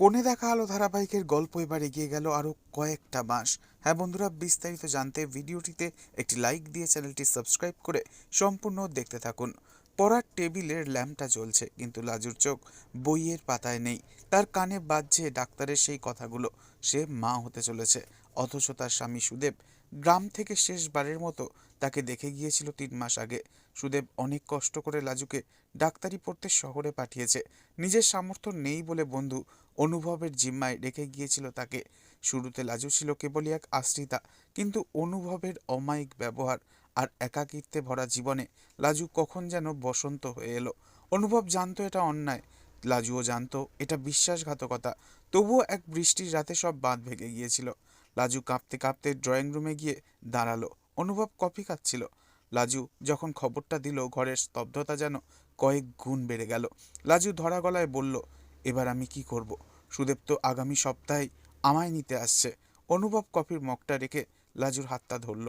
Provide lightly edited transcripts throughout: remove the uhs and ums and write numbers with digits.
কোণে দেখা আলো ধারাবাহিকের গল্প এবার এগিয়ে গেল আরও কয়েকটা মাস। হ্যাঁ বন্ধুরা, বিস্তারিত জানতে ভিডিওটিতে একটি লাইক দিয়ে চ্যানেলটি সাবস্ক্রাইব করে সম্পূর্ণ দেখতে থাকুন। পড়ার টেবিলের ল্যাম্পটা জ্বলছে, কিন্তু লাজুর চোখ বইয়ের পাতায় নেই। তার কানে বাজছে ডাক্তারের সেই কথাগুলো, সে মা হতে চলেছে। অথচ তার স্বামী সুদেব গ্রাম থেকে শেষবারের মতো তাকে দেখে গিয়েছিল 3 মাস আগে। সুদেব অনেক কষ্ট করে লাজুকে ডাক্তারি পড়তে শহরে পাঠিয়েছে। নিজের সামর্থ্য নেই বলে বন্ধু অনুভবের জিম্মায় রেখে গিয়েছিল তাকে। শুরুতে লাজু ছিল কেবলই এক আশ্রিতা, কিন্তু অনুভবের অমায়িক ব্যবহার আর একাকিত্বে ভরা জীবনে লাজু কখন যেন বসন্ত হয়ে এলো। অনুভব জানতো এটা অন্যায়, লাজুও জানতো এটা বিশ্বাসঘাতকতা। তবুও এক বৃষ্টির রাতে সব বাঁধ ভেঙে গিয়েছিল। লাজু কাঁপতে কাঁপতে ড্রয়িং রুমে গিয়ে দাঁড়ালো। অনুভব কফি খাচ্ছিল। লাজু যখন খবরটা দিল, ঘরের স্তব্ধতা যেন কয়েক গুণ বেড়ে গেল। লাজু ধরা গলায় বলল, এবার আমি কি করব? সুদেব তো আগামী সপ্তাহেই আমায় নিতে আসছে। অনুভব কফির মগটা রেখে লাজুর হাতটা ধরল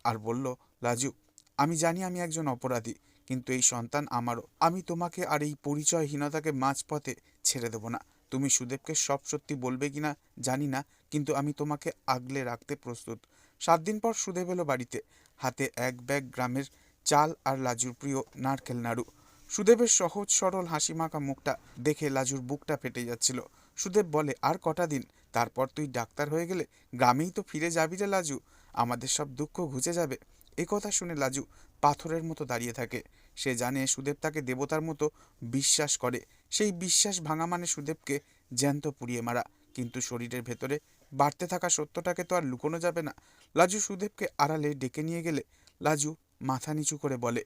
আর বলল, লাজু, আমি জানি আমি একজন অপরাধী, কিন্তু এই সন্তান আমারও। আমি তোমাকে আর এই পরিচয়হীনতাকে মাঝপথে ছেড়ে দেব না। তুমি সুদেবকে সব সত্যি বলবে কিনা জানি না, কিন্তু আমি তোমাকে আগলে রাখতে প্রস্তুত। 7 দিন পর সুদেব এলো বাড়িতে, হাতে এক ব্যাগ গ্রামের চাল আর লাজুর প্রিয় নারকেল নাড়ু। সুদেবের সহজ সরল হাসিমাখা মুখটা দেখে লাজুর বুকটা ফেটে যাচ্ছিল। সুদেব বলে, আর কটা দিন, তারপর তুই ডাক্তার হয়ে গেলে গ্রামেই তো ফিরে যাবি রে লাজু। আমাদের সব দুঃখ ঘুচে যাবে। এ কথা শুনে লাজু পাথরের মতো দাঁড়িয়ে থাকে। সে জানে সুদেব তাকে দেবতার মতো বিশ্বাস করে। সেই বিশ্বাস ভাঙা মানে সুদেবকে জ্যান্ত পুড়িয়ে মারা। কিন্তু শরীরের ভেতরে বাড়তে থাকা সত্যটাকে তো আর লুকোনো যাবে না। লাজু সুদেবকে আড়ালে ডেকে নিয়ে গেলে লাজু মাথা নিচু করে বলে,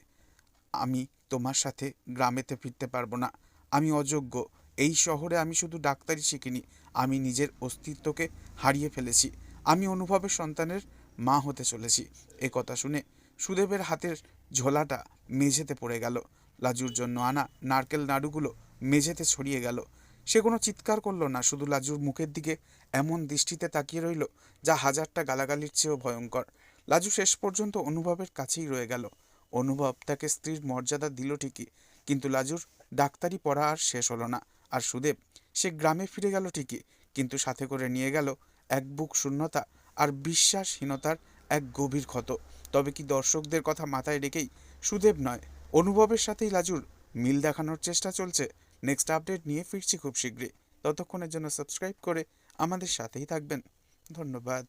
আমি তোমার সাথে গ্রামেতে ফিরতে পারবো না। আমি অযোগ্য। এই শহরে আমি শুধু ডাক্তারি শিখিনি, আমি নিজের অস্তিত্বকে হারিয়ে ফেলেছি। আমি অনুভবের সন্তানের মা হতে চলেছি। এ কথা শুনে সুদেবের হাতের ঝোলাটা মেঝেতে পড়ে গেল। লাজুর জন্য আনা নারকেল নাড়ুগুলো মেঝেতে ছড়িয়ে গেল। সে কোনো চিৎকার করলো না, শুধু লাজুর মুখের দিকে এমন দৃষ্টিতে তাকিয়ে রইল যা হাজারটা গালাগালির চেয়েও ভয়ঙ্কর। লাজু শেষ পর্যন্ত অনুভবের কাছেই রয়ে গেল। অনুভব তাকে স্ত্রীর মর্যাদা দিল ঠিকই, কিন্তু লাজুর ডাক্তারি পড়া আর শেষ হলো না। আর সুদেব, সে গ্রামে ফিরে গেল ঠিকই, কিন্তু সাথে করে নিয়ে গেল এক বুক শূন্যতা আর বিশ্বাসহীনতার এক গভীর ক্ষত। তবে কি দর্শকদের কথা মাথায় রেখেই সুদেব নয়, অনুভবের সাথেই লাজুর মিল দেখানোর চেষ্টা চলছে? নেক্সট আপডেট নিয়ে ফিরছি খুব শীঘ্রই। ততক্ষণের জন্য সাবস্ক্রাইব করে আমাদের সাথেই থাকবেন। ধন্যবাদ।